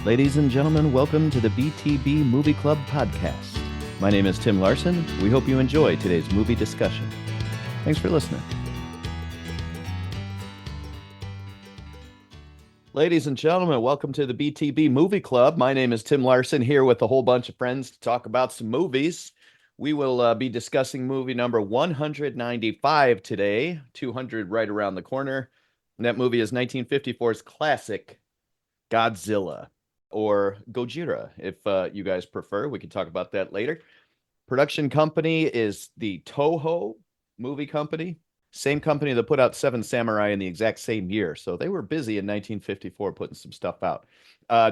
Ladies and gentlemen, welcome to the BTB Movie Club podcast. My name is Tim Larsen. We hope you enjoy today's movie discussion. Thanks for listening. Ladies and gentlemen, welcome to the BTB Movie Club. My name is Tim Larsen, here with a whole bunch of friends to talk about some movies. We will be discussing movie number 195 today, 200 right around the corner. And that movie is 1954's classic Godzilla, or Gojira, if you guys prefer. We can talk about that later. Production company is the Toho Movie Company. Same company that put out Seven Samurai in the exact same year. So they were busy in 1954 putting some stuff out.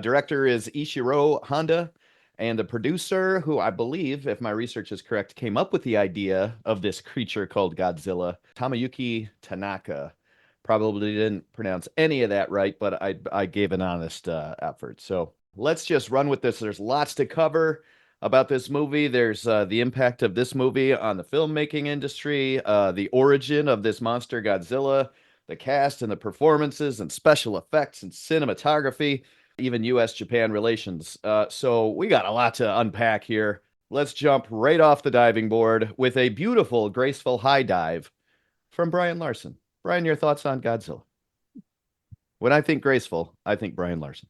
Director is Ishiro Honda. And the producer, who I believe, if my research is correct, came up with the idea of this creature called Godzilla, Tomoyuki Tanaka. Probably didn't pronounce any of that right, but I gave an honest effort. So let's just run with this. There's lots to cover about this movie. There's the impact of this movie on the filmmaking industry, the origin of this monster Godzilla, the cast and the performances and special effects and cinematography, even U.S.-Japan relations. So we got a lot to unpack here. Let's jump right off the diving board with a beautiful, graceful high dive from Brian Larsen. Brian, your thoughts on Godzilla? When I think graceful, I think Brian Larsen.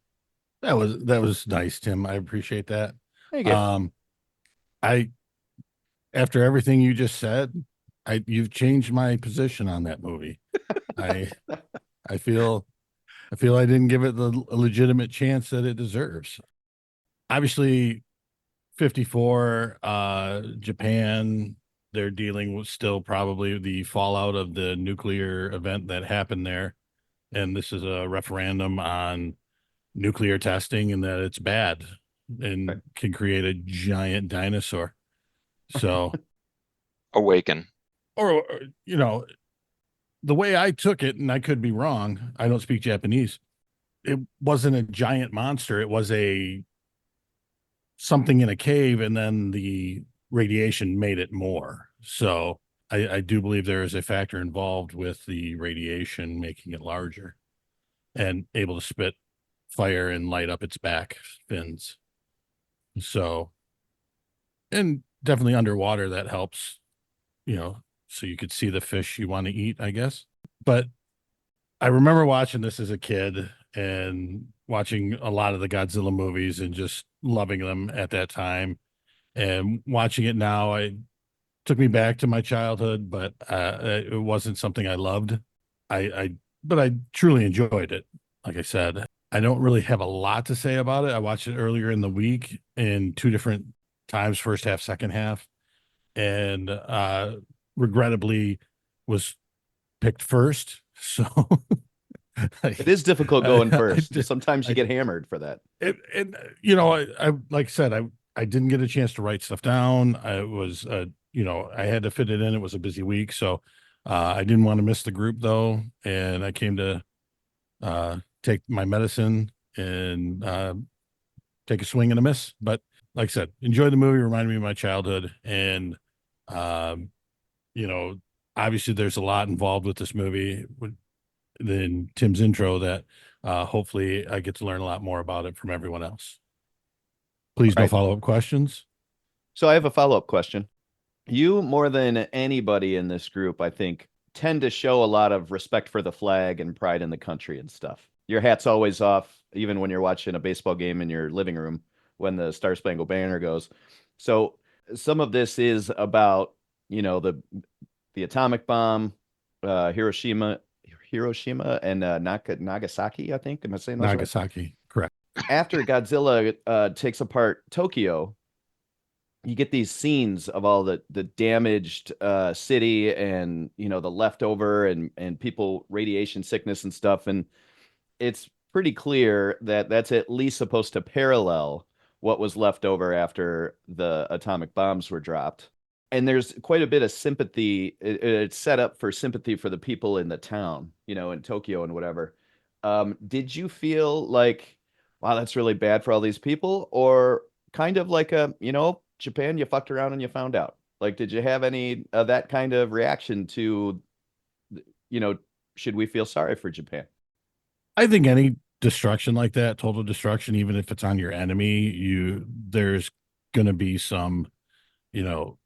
That was nice, Tim. I appreciate that. Thank you. I after everything you just said, you've changed my position on that movie. I feel I didn't give it the legitimate chance that it deserves. Obviously, 54, Japan, they're dealing with still probably the fallout of the nuclear event that happened there. And this is a referendum on nuclear testing and that it's bad and can create a giant dinosaur. So Awaken. or the way I took it, and I could be wrong, I don't speak Japanese, it wasn't a giant monster, it was a something in a cave, and then the radiation made it more. So I do believe there is a factor involved with the radiation making it larger and able to spit fire and light up its back fins. So, and definitely underwater that helps, so you could see the fish you want to eat, I guess. But I remember watching this as a kid and watching a lot of the Godzilla movies and just loving them at that time. And watching it now, it took me back to my childhood, but it wasn't something I loved. But I truly enjoyed it. Like I said, I don't really have a lot to say about it. I watched it earlier in the week in two different times, first half, second half, and regrettably was picked first. So it is difficult going first. Sometimes you get hammered for that. I like I said, I didn't get a chance to write stuff down. I was, I had to fit it in. It was a busy week. So I didn't want to miss the group though. And I came to take my medicine and take a swing and a miss. But like I said, enjoy the movie, reminded me of my childhood. And, obviously there's a lot involved with this movie than Tim's intro that hopefully I get to learn a lot more about it from everyone else. Please, no follow-up questions. So I have a follow-up question. You, more than anybody in this group, I think, tend to show a lot of respect for the flag and pride in the country and stuff. Your hat's always off, even when you're watching a baseball game in your living room when the Star Spangled Banner goes. So some of this is about, the atomic bomb, Hiroshima and Nagasaki, I think. Am I saying those right? Nagasaki, correct. After Godzilla takes apart Tokyo, you get these scenes of all the damaged city and the leftover and people, radiation sickness and stuff, and it's pretty clear that that's at least supposed to parallel what was left over after the atomic bombs were dropped. And there's quite a bit of sympathy. It's set up for sympathy for the people in the town, in Tokyo and whatever. Did you feel like, wow, that's really bad for all these people? Or kind of like Japan, you fucked around and you found out? Like, did you have any of that kind of reaction to, should we feel sorry for Japan? I think any destruction like that, total destruction, even if it's on your enemy, there's gonna be some, you know,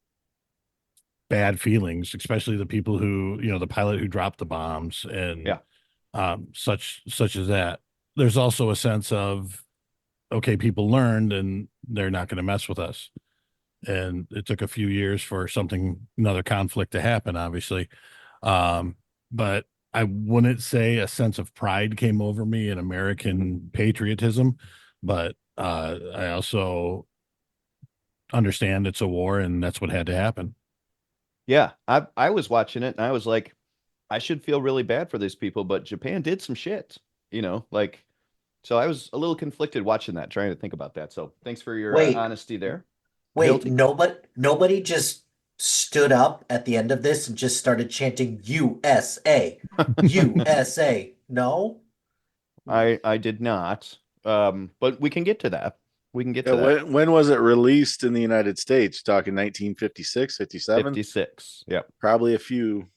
bad feelings, especially the people who, the pilot who dropped the bombs and Yeah. such as that. There's also a sense of, okay, people learned and they're not going to mess with us. And it took a few years for another conflict to happen, obviously. But I wouldn't say a sense of pride came over me in American patriotism, but I also understand it's a war and that's what had to happen. Yeah, I was watching it and I was like, I should feel really bad for these people, but Japan did some shit, like so I was a little conflicted watching that, trying to think about that. So thanks for your Wait, honesty there. wait, Hilti? nobody just stood up at the end of this and just started chanting USA, USA. No? I did not. But we can get to that. We can get Yeah, to that. when was it released in the United States? Talking 1956, 57? 56. Yep. Probably a few,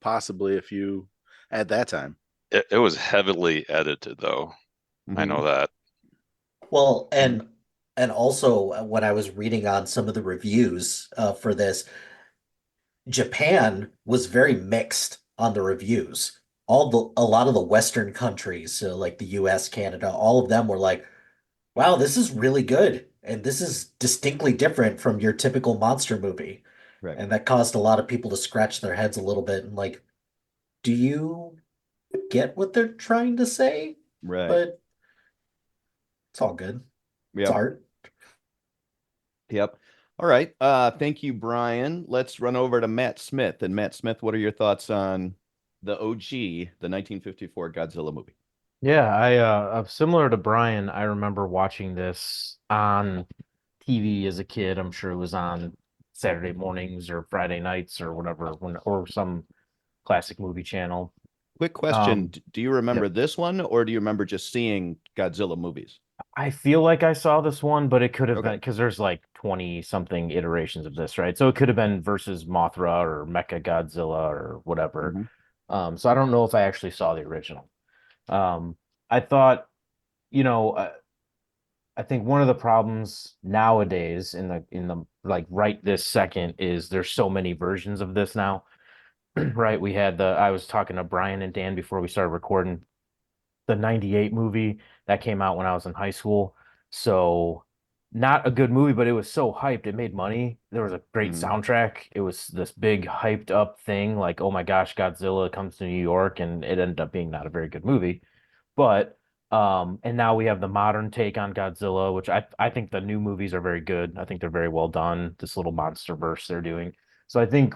possibly a few at that time. It was heavily edited though. I know that. Well, and also when I was reading on some of the reviews for this, Japan was very mixed on the reviews. A lot of the Western countries, so like the US, Canada, all of them were like, wow, this is really good. And this is distinctly different from your typical monster movie. Right. And that caused a lot of people to scratch their heads a little bit and like, do you get what they're trying to say? Right. But it's all good. It's Yep. art. Yep. All right. Thank you, Brian. Let's run over to Matt Smith. And Matt Smith, what are your thoughts on the OG, the 1954 Godzilla movie? Yeah, similar to Brian, I remember watching this on TV as a kid. I'm sure it was on Saturday mornings or Friday nights or whatever, or some classic movie channel. Quick question. Do you remember Yep. this one or do you remember just seeing Godzilla movies? I feel like I saw this one, but it could have Okay. been because there's like 20 something iterations of this, right? So it could have been versus Mothra or Mecha Godzilla or whatever. So I don't know if I actually saw the original. I thought, you know, I think one of the problems nowadays in the like right this second is there's so many versions of this now, right? I was talking to Brian and Dan before we started recording the 98 movie that came out when I was in high school. So not a good movie, but it was so hyped. It made money. There was a great soundtrack. It was this big hyped up thing like, oh my gosh, Godzilla comes to New York, and it ended up being not a very good movie. But and now we have the modern take on Godzilla, which I think the new movies are very good. I think they're very well done. This little monster verse they're doing. So I think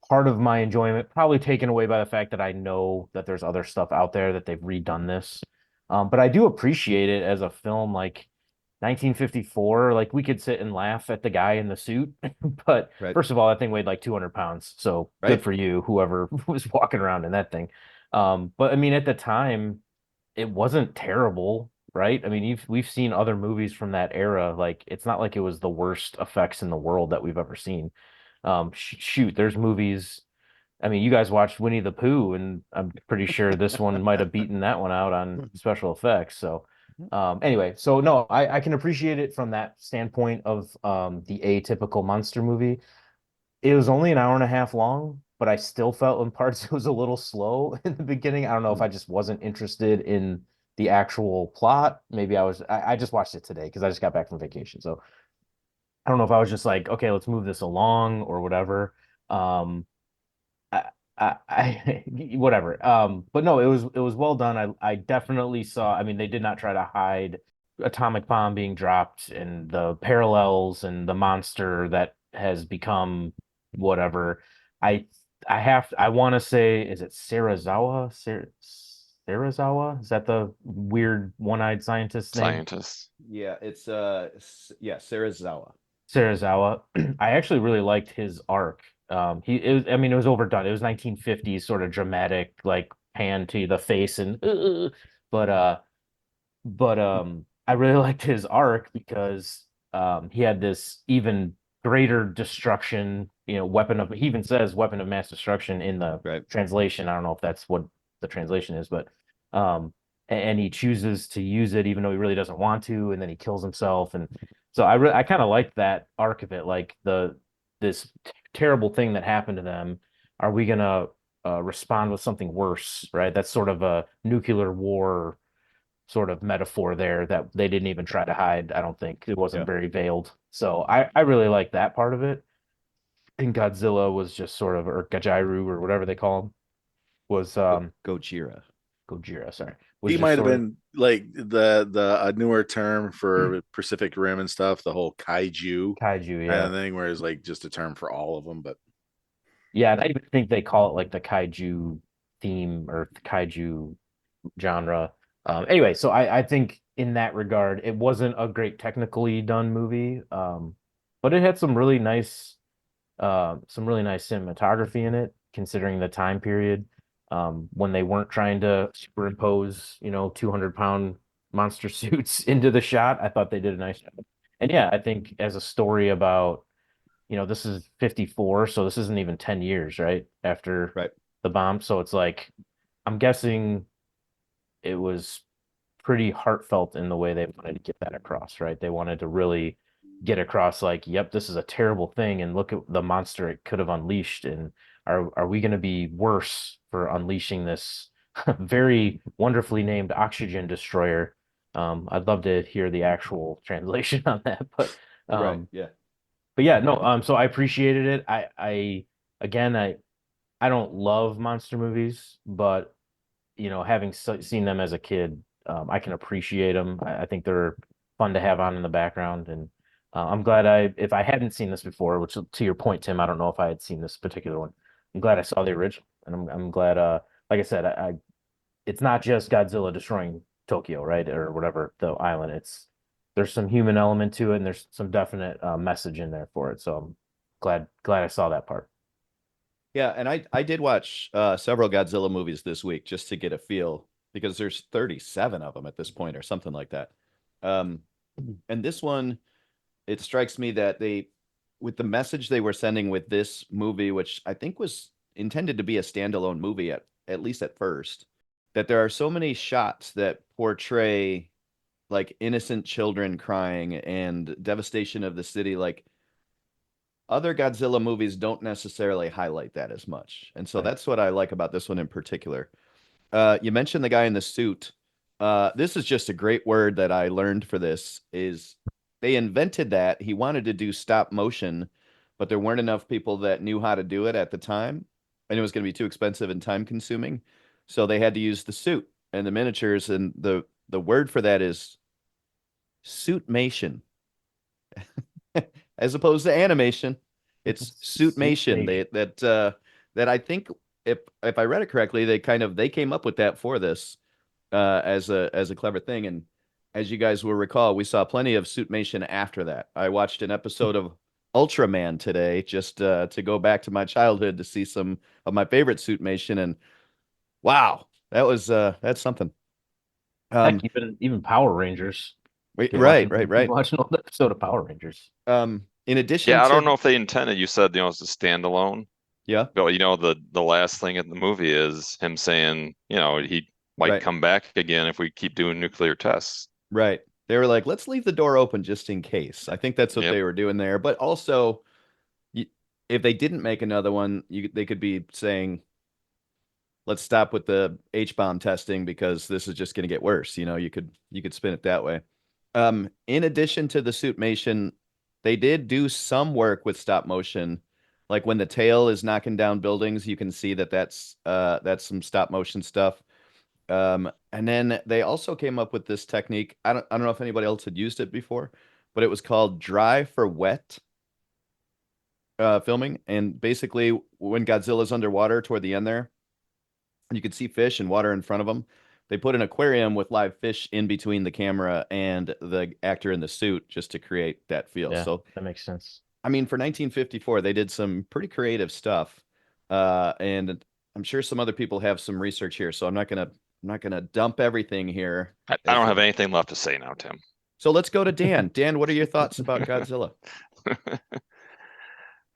part of my enjoyment probably taken away by the fact that I know that there's other stuff out there that they've redone this. But I do appreciate it as a film like 1954. Like we could sit and laugh at the guy in the suit, but Right. first of all, that thing weighed like 200 pounds. So Right. good for you, whoever was walking around in that thing. But I mean, at the time, it wasn't terrible, right? I mean, we've seen other movies from that era. Like it's not like it was the worst effects in the world that we've ever seen. Shoot, there's movies. I mean, you guys watched Winnie the Pooh, and I'm pretty sure this one might have beaten that one out on special effects. So, anyway, so no, I can appreciate it from that standpoint of the atypical monster movie. It was only an hour and a half long, but I still felt in parts it was a little slow in the beginning. I don't know if I just wasn't interested in the actual plot. Maybe I just watched it today because I just got back from vacation. So I don't know if I was just like, okay, let's move this along or whatever. Um, whatever. But no, it was well done. I definitely saw. I mean, they did not try to hide atomic bomb being dropped and the parallels and the monster that has become whatever. I I want to say, is it Sarazawa? Sarazawa? Is that the weird one-eyed scientist name? Scientists. Yeah, it's Sarazawa. Sarazawa. I actually really liked his arc. I mean, it was overdone. It was 1950s sort of dramatic, like pan to the face and, but I really liked his arc because he had this even greater destruction, he even says weapon of mass destruction in the Right. translation. I don't know if that's what the translation is, but and he chooses to use it even though he really doesn't want to, and then he kills himself. And so I kind of liked that arc of it, like this terrible thing that happened to them. Are we gonna respond with something worse, right? That's sort of a nuclear war sort of metaphor there that they didn't even try to hide. I don't think it wasn't Yeah. very veiled. So I really like that part of it. And Godzilla was just sort of, or Gajiru or whatever they call him, was Gojira. Gojira, sorry. Was He just might have sort of been like the a newer term for Pacific Rim and stuff, the whole kaiju kaiju, kind yeah. of thing, where it's like just a term for all of them. But Yeah, and I even think they call it like the kaiju theme or the kaiju genre. Anyway, so I think in that regard, it wasn't a great technically done movie, but it had some really nice cinematography in it, considering the time period when they weren't trying to superimpose, 200-pound monster suits into the shot. I thought they did a nice job. And yeah, I think as a story about, this is 54, so this isn't even 10 years, right? After Right. the bomb. So it's like, I'm guessing it was pretty heartfelt in the way they wanted to get that across, right? They wanted to really get across like, yep, this is a terrible thing, and look at the monster it could have unleashed, and are we going to be worse for unleashing this very wonderfully named oxygen destroyer? I'd love to hear the actual translation on that, but Right. Yeah. but yeah, no, so I appreciated it. Again, I don't love monster movies, but having seen them as a kid, I can appreciate them. I think they're fun to have on in the background, and I'm glad if I hadn't seen this before, which to your point, Tim, I don't know if I had seen this particular one. I'm glad I saw the original, and I'm glad. Like I said, it's not just Godzilla destroying Tokyo, right, or whatever the island. There's some human element to it, and there's some definite message in there for it. So I'm glad I saw that part. Yeah, and I did watch several Godzilla movies this week just to get a feel because there's 37 of them at this point or something like that. Um, and this one, it strikes me that with the message they were sending with this movie, which I think was intended to be a standalone movie at least at first, that there are so many shots that portray like innocent children crying and devastation of the city, like other Godzilla movies don't necessarily highlight that as much. And so Right. that's what I like about this one in particular. You mentioned the guy in the suit. This is just a great word that I learned for this is they invented that. He wanted to do stop motion, but there weren't enough people that knew how to do it at the time. And it was going to be too expensive and time consuming. So they had to use the suit and the miniatures. And the word for that is suitmation. As opposed to animation. It's suitmation. That I think if I read it correctly, they came up with that for this as a clever thing. And as you guys will recall, we saw plenty of suitmation after that. I watched an episode of Ultraman today just to go back to my childhood to see some of my favorite suitmation, and wow, that's something. Heck, even Power Rangers. Right. Watching an old episode of Power Rangers. In addition Yeah, I to don't know if they intended. You said it's a standalone. Yeah. But the last thing in the movie is him saying he might Right. come back again if we keep doing nuclear tests. Right. They were like, let's leave the door open just in case. I think that's what Yep. they were doing there. But also, if they didn't make another one, they could be saying, let's stop with the H-bomb testing because this is just going to get worse. You could spin it that way. In addition to the suitmation, they did do some work with stop motion. Like when the tail is knocking down buildings, you can see that's some stop motion stuff. And then they also came up with this technique. I don't know if anybody else had used it before, but it was called dry for wet filming. And basically, when Godzilla's underwater toward the end there, you could see fish and water in front of them. They put an aquarium with live fish in between the camera and the actor in the suit just to create that feel. Yeah, So that makes sense. I mean, for 1954, they did some pretty creative stuff. And I'm sure some other people have some research here, so I'm not gonna dump everything here. I don't have anything left to say now, Tim. So let's go to Dan. Dan, what are your thoughts about Godzilla?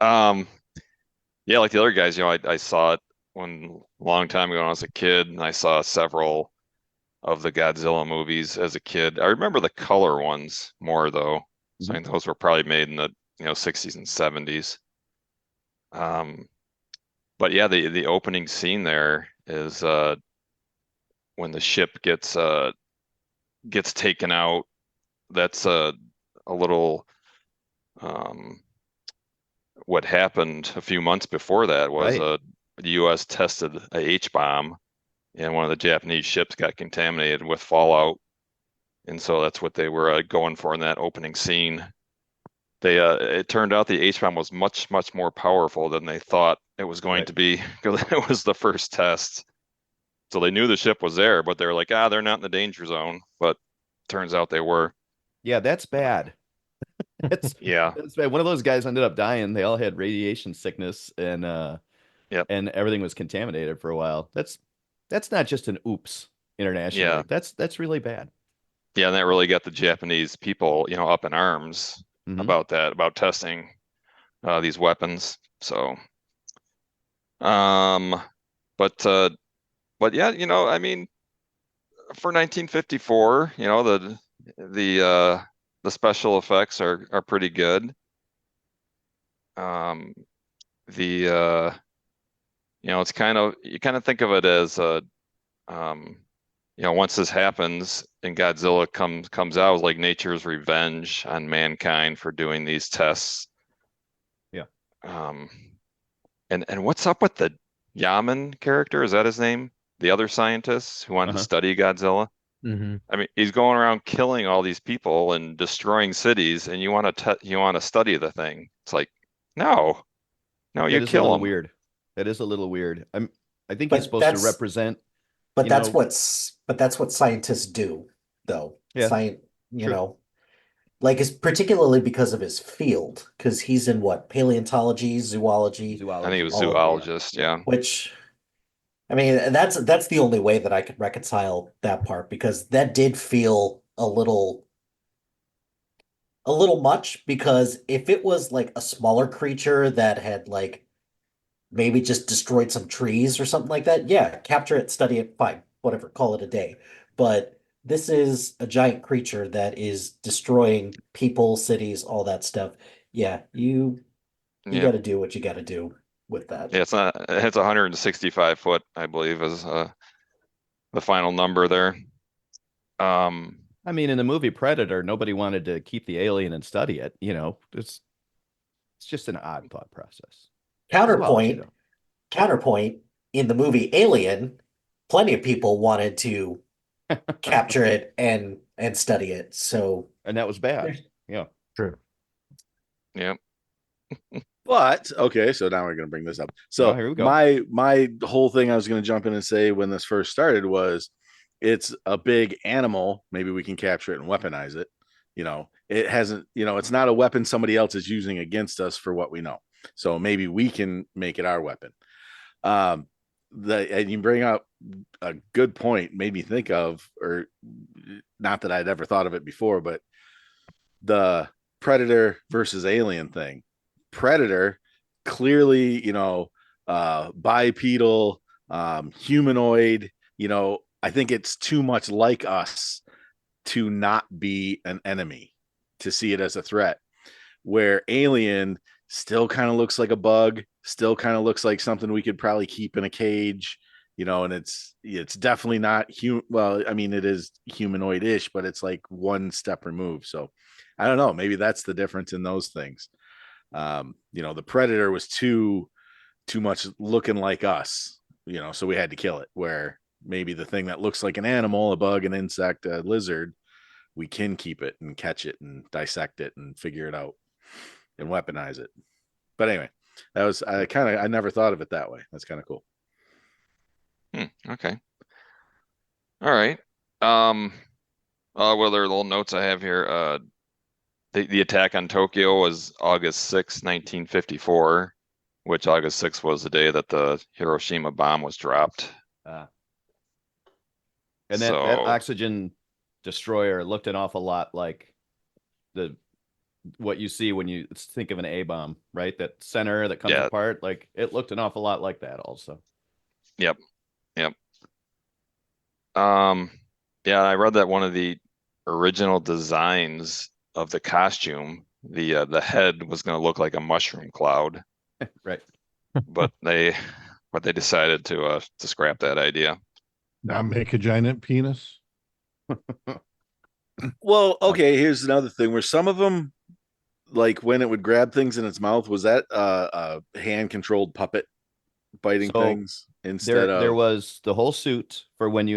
Yeah, like the other guys, I saw it a long time ago when I was a kid, and I saw several of the Godzilla movies as a kid. I remember the color ones more though. So I think those were probably made in the 60s and 70s. But yeah, the opening scene there is when the ship gets taken out. That's a little what happened a few months before that was Right. the U.S. tested a H-bomb, and one of the Japanese ships got contaminated with fallout, and so that's what they were going for in that opening scene. It turned out the H-bomb was much more powerful than they thought it was going Right. to be because it was the first test. So they knew the ship was there, but they're like, they're not in the danger zone. But turns out they were. Yeah, that's bad. That's Yeah. that's bad. One of those guys ended up dying. They all had radiation sickness Yep. and everything was contaminated for a while. That's not just an oops internationally. Yeah. That's really bad. Yeah, and that really got the Japanese people, up in arms Mhm. about that, about testing these weapons. So, um, but yeah, I mean, for 1954, the special effects are pretty good. Um, the it's you kind of think of it as um, once this happens and Godzilla comes out, it's like nature's revenge on mankind for doing these tests. Yeah. Um, and what's up with the Yaman character? Is that his name? The other scientist who wanted to Uh-huh. study Godzilla? Mm-hmm. I mean, he's going around killing all these people and destroying cities, and you want to study the thing. It's like, no, That you is a kill little him. weird. That is a little weird. I think he's But supposed to represent, but you that's know, what scientists do, though. yeah, You true. know, like it's particularly because of his field, because he's in what, paleontology, zoology, I think he was Zoology. all of Yeah. zoologist. Yeah. which I mean, that's the only way that I could reconcile that part because that did feel a little much because if it was like a smaller creature that had like maybe just destroyed some trees or something like that, yeah, capture it, study it, fine, whatever, call it a day. But this is a giant creature that is destroying people, cities, all that stuff. Yeah, you Yeah. got to do what you got to do with that. Yeah, it's 165 foot, I believe, is the final number there. Um, I mean, in the movie Predator, nobody wanted to keep the alien and study it. It's just an odd thought process. Zoology, Counterpoint, though. counterpoint, in the movie Alien, plenty of people wanted to capture it and study it. So And that was bad. Yeah. True. yeah. But okay, so now we're going to bring this up. Well, So here we go. my whole thing I was going to jump in and say when this first started was it's a big animal. Maybe we can capture it and weaponize it. It hasn't. It's not a weapon somebody else is using against us for what we know. So maybe we can make it our weapon. And you bring up a good point. Made me think of, or not that I'd ever thought of it before, but the Predator versus Alien thing. Predator, clearly, bipedal, humanoid, I think it's too much like us to not be an enemy, to see it as a threat. Where Alien still kind of looks like a bug, still kind of looks like something we could probably keep in a cage, and it's definitely not human. Well, I mean, it is humanoid-ish, but it's like one step removed. So I don't know. Maybe that's the difference in those things. The Predator was too much looking like us, so we had to kill it. Where maybe the thing that looks like an animal, a bug, an insect, a lizard, we can keep it and catch it and dissect it and figure it out and weaponize it. But anyway, I never thought of it that way. That's kind of cool. Okay. All right. What other little notes I have here? The attack on Tokyo was August 6, 1954, which August 6th was the day that the Hiroshima bomb was dropped. And that So oxygen destroyer looked an awful lot like the what you see when you think of an A bomb, right? That center that comes yeah, apart, like it looked an awful lot like that also. yep. Um, Yeah, I read that one of the original designs of the costume, the head was going to look like a mushroom cloud, Right. but they decided to scrap that idea. Not make a giant penis. Well, okay, here's another thing where some of them, like when it would grab things in its mouth, was that a hand controlled puppet biting So things instead there of was the whole suit for when we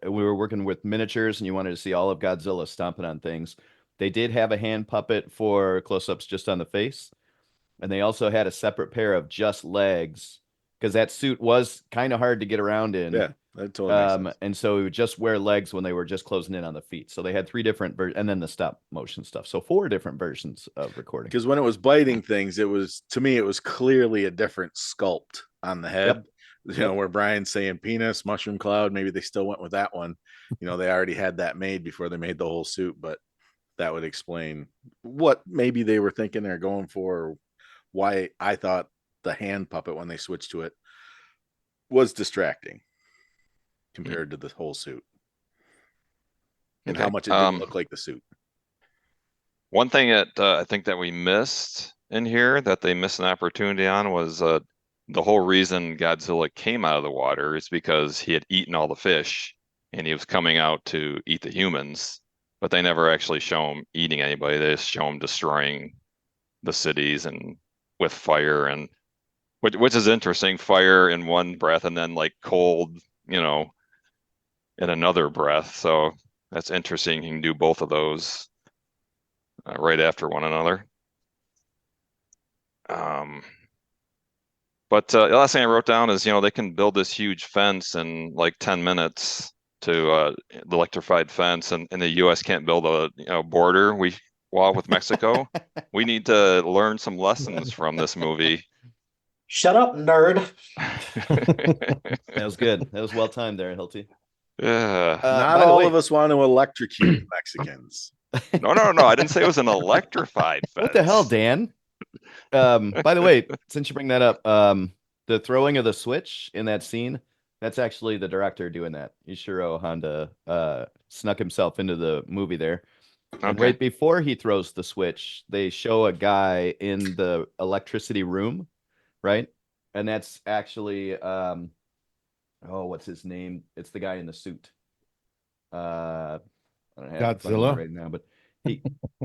were working with miniatures and you wanted to see all of Godzilla stomping on things. They did have a hand puppet for close-ups just on the face, and they also had a separate pair of just legs because that suit was kind of hard to get around in. yeah, that totally makes sense. And so we would just wear legs when they were just closing in on the feet. So they had three different and then the stop motion stuff. So four different versions of recording. Because when it was biting things, it was to me it was clearly a different sculpt on the head. Yep. You know, where Brian's saying penis, mushroom cloud, maybe they still went with that one. You know, they already had that made before they made the whole suit, but that would explain what maybe they were thinking they're going for, or why I thought the hand puppet when they switched to it was distracting compared to the whole suit and how Okay. much it didn't look like the suit. One thing that I think that we missed in here that they missed an opportunity on was the whole reason Godzilla came out of the water is because he had eaten all the fish and he was coming out to eat the humans, but they never actually show him eating anybody. They just show him destroying the cities and with fire and which is interesting, fire in one breath and then like cold, you know, in another breath. So that's interesting. He can do both of those right after one another. But the last thing I wrote down is, you know, they can build this huge fence in like 10 minutes to the electrified fence, and the U.S. can't build a border wall with Mexico. We need to learn some lessons from this movie. Shut up, nerd. That was good. That was well timed there, Hilty. Yeah. Not by the all way, of us want to electrocute Mexicans. No. I didn't say it was an electrified fence. What the hell, Dan? By the way, since you bring that up, the throwing of the switch in that scene, that's actually the director doing that. Ishiro Honda snuck himself into the movie there. And Okay. right before he throws the switch, they show a guy in the electricity room, right? And that's actually what's his name? It's the guy in the suit. I don't have it in front of me Godzilla? right now, but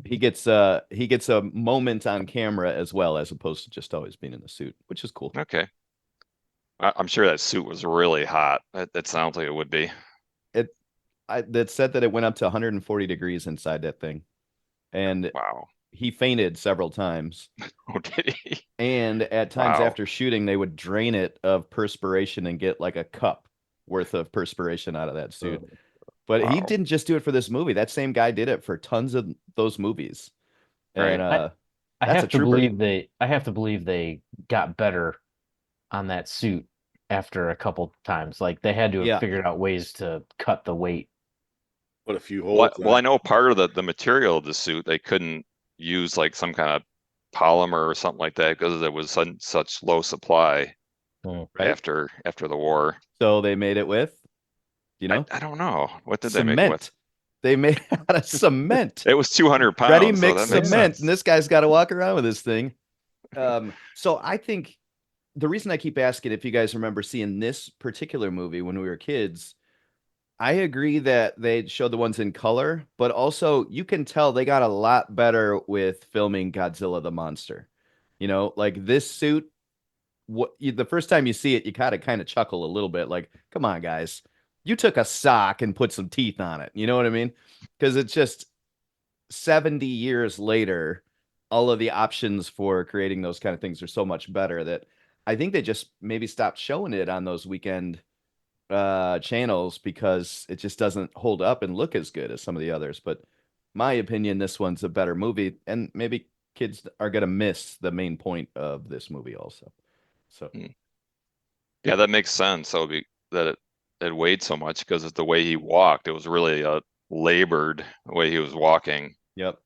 he gets a moment on camera as well, as opposed to just always being in the suit, which is cool. Okay. I'm sure that suit was really hot. It sounds like it would be. That said that it went up to 140 degrees inside that thing, and Wow. he fainted several times. Oh, did he? And at times Wow. after shooting, they would drain it of perspiration and get like a cup worth of perspiration out of that suit. But he Wow. didn't just do it for this movie. That same guy did it for tons of those movies. Right. And I that's a have to trooper. believe they got better on that suit after a couple times. Like they had to have Yeah. figured out ways to cut the weight. Put a few holes. Well, I know part of the material of the suit they couldn't use like some kind of polymer or something like that because it was such low supply Right. after the war. So they made it with, you know, I don't know. What did they make it with? cement. They made it out of cement. It was 200 pounds. Ready so mix that makes cement, sense. and this guy's got to walk around with this thing. So I think the reason I keep asking if you guys remember seeing this particular movie when we were kids, I agree that they showed the ones in color, but also you can tell they got a lot better with filming Godzilla the monster. You know, like this suit, the first time you see it, you kind of chuckle a little bit, like, come on, guys, you took a sock and put some teeth on it. You know what I mean? Because it's just 70 years later, all of the options for creating those kind of things are so much better that I think they just maybe stopped showing it on those weekend channels because it just doesn't hold up and look as good as some of the others. But my opinion, this one's a better movie, and maybe kids are gonna miss the main point of this movie also. So Yeah, that makes sense. So that it weighed so much because of the way he walked. It was really labored the way he was walking. yep.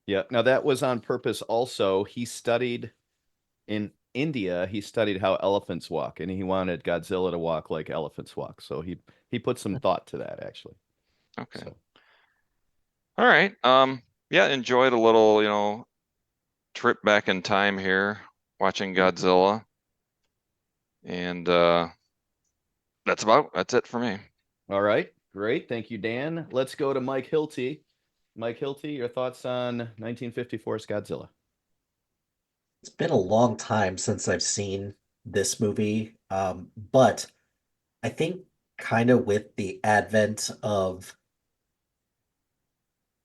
Now that was on purpose also. He studied in India, he studied how elephants walk, and he wanted Godzilla to walk like elephants walk. So he put some thought to that actually. Okay. So, All right. Yeah, enjoyed a little, trip back in time here, watching Godzilla. And that's it for me. all right, great. Thank you, Dan. Let's go to Mike Hilty. Mike Hilty, your thoughts on 1954's Godzilla? It's been a long time since I've seen this movie, but I think kind of with the advent of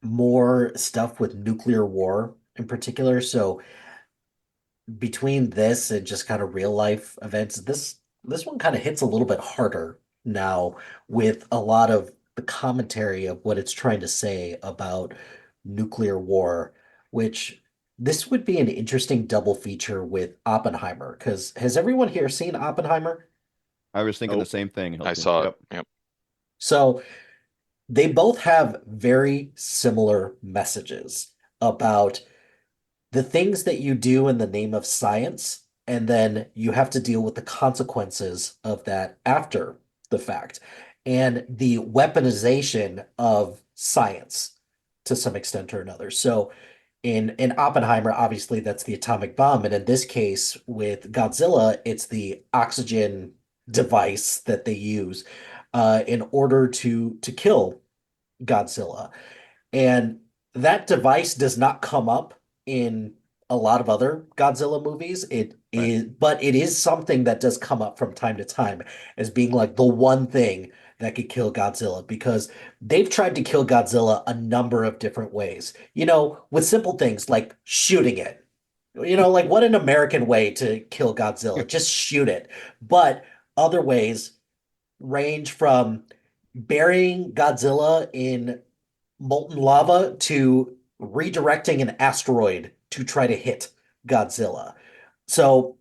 more stuff with nuclear war in particular, so between this and just kind of real life events, this one kind of hits a little bit harder now with a lot of the commentary of what it's trying to say about nuclear war, which this would be an interesting double feature with Oppenheimer. Because has everyone here seen Oppenheimer? I was thinking the Nope. same thing, I Hilty. saw Yep. it. Yep. So they both have very similar messages about the things that you do in the name of science, and then you have to deal with the consequences of that after the fact, and the weaponization of science to some extent or another. So in Oppenheimer, obviously that's the atomic bomb, and in this case with Godzilla, it's the oxygen device that they use in order to kill Godzilla. And that device does not come up in a lot of other Godzilla movies. It Right. is, but it is something that does come up from time to time as being like the one thing that could kill Godzilla because they've tried to kill Godzilla a number of different ways. With simple things like shooting it. Like what an American way to kill Godzilla, just shoot it. But other ways range from burying Godzilla in molten lava to redirecting an asteroid to try to hit Godzilla. So,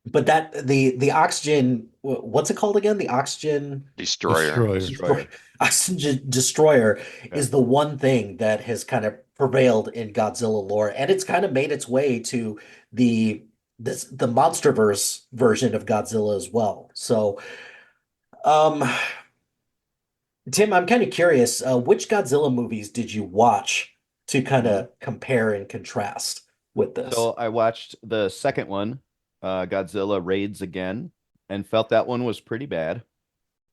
but that the oxygen, what's it called again? The oxygen Destroyer. Destroyer. oxygen destroyer Yeah. is the one thing that has kind of prevailed in Godzilla lore, and it's kind of made its way to the MonsterVerse version of Godzilla as well. So, um, Tim, I'm kind of curious, which Godzilla movies did you watch to kind Mhm. of compare and contrast with this? So I watched the second one, Godzilla Raids Again, and felt that one was pretty bad.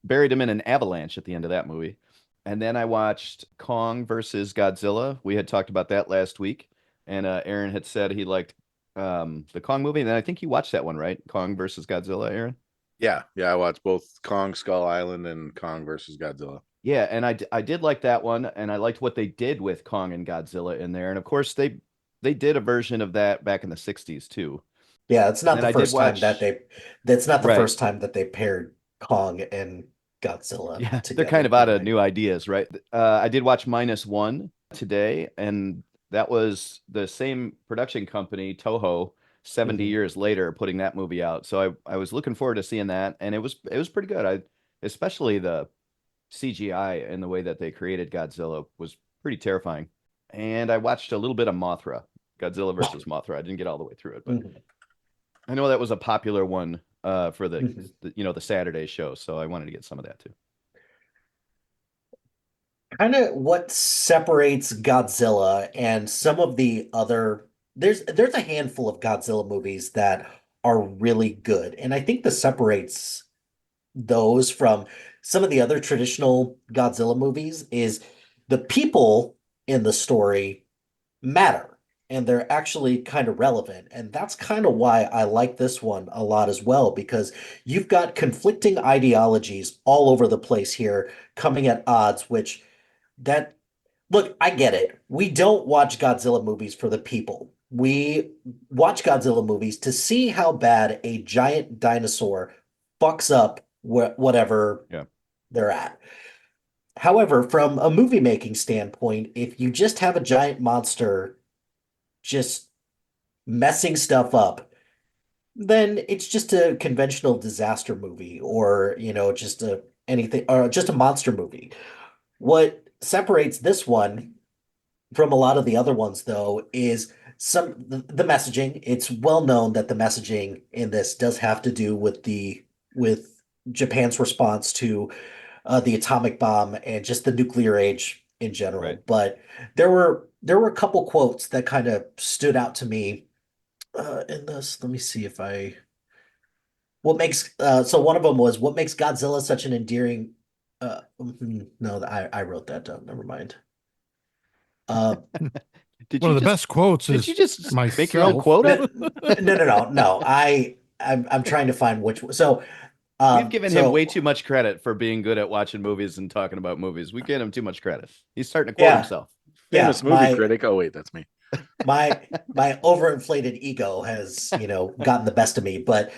Buried him in an avalanche at the end of that movie. And then I watched Kong versus Godzilla. We had talked about that last week, and Aaron had said he liked the Kong movie. And then I think you watched that one, right? Kong versus Godzilla, Aaron? Yeah, I watched both Kong Skull Island and Kong versus Godzilla. Yeah, and I did like that one, and I liked what they did with Kong and Godzilla in there. And of course, they did a version of that back in the 60s too. Yeah, it's And not then the I did first time watch, that's not the right. first time that they paired Kong and Godzilla Yeah, they're kind together of out of anyway. new ideas, right? I did watch Minus One today, and that was the same production company, Toho, 70 Mhm. years later, putting that movie out. So I was looking forward to seeing that, and it was pretty good. Especially the CGI and the way that they created Godzilla was pretty terrifying. And I watched a little bit of Mothra, Godzilla versus Mothra. I didn't get all the way through it, but Mhm. I know that was a popular one for Mhm. the Saturday show, so I wanted to get some of that too. Kind of what separates Godzilla and some of the other there's a handful of Godzilla movies that are really good. And I think that separates those from some of the other traditional Godzilla movies is the people in the story matter and they're actually kind of relevant. And that's kind of why I like this one a lot as well, because you've got conflicting ideologies all over the place here coming at odds, which that look, I get it. We don't watch Godzilla movies for the people. We watch Godzilla movies to see how bad a giant dinosaur fucks up whatever Yeah. they're at. However, from a movie making standpoint, if you just have a giant monster just messing stuff up, then it's just a conventional disaster movie or, just a anything or just a monster movie. What separates this one from a lot of the other ones, though, is the messaging. It's well known that the messaging in this does have to do with Japan's response to the atomic bomb and just the nuclear age in general. Right. But there were a couple quotes that kind of stood out to me in this. Let me see if I what makes so one of them was what makes Godzilla such an endearing no, I wrote that down. Never mind. Uh Did One you of the just best quotes did is you just make your own myself. quote up? no. I'm trying to find which so We've given him way so too much credit for being good at watching movies and talking about movies. We give him too much credit. He's starting to quote yeah, himself. yeah, Famous movie critic. Oh wait, that's me. my overinflated ego has, gotten the best of me, but a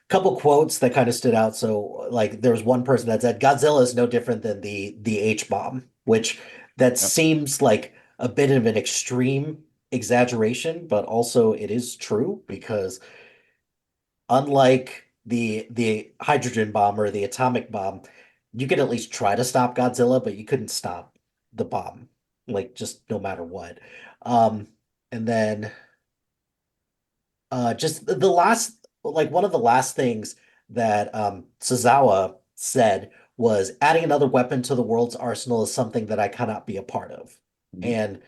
couple quotes that kind of stood out. So like there was one person that said Godzilla is no different than the H bomb, which that Yep. seems like a bit of an extreme exaggeration, but also it is true because unlike the hydrogen bomb or the atomic bomb, you could at least try to stop Godzilla, but you couldn't stop the bomb, like just no matter what. Um, and then just the last, like one of the last things that Sazawa said was adding another weapon to the world's arsenal is something that I cannot be a part of. Mhm. And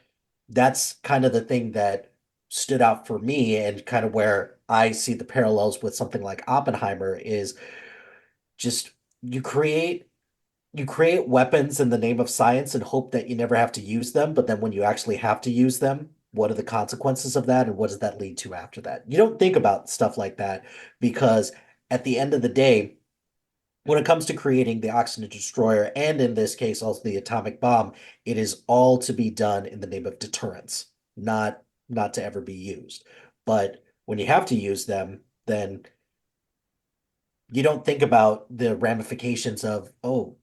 that's kind of the thing that stood out for me and kind of where I see the parallels with something like Oppenheimer is just you create you create weapons in the name of science and hope that you never have to use them, but then when you actually have to use them, what are the consequences of that and what does that lead to after that? You don't think about stuff like that because at the end of the day, when it comes to creating the oxygen destroyer and in this case also the atomic bomb, it is all to be done in the name of deterrence, not to ever be used. But when you have to use them, then you don't think about the ramifications of, oh,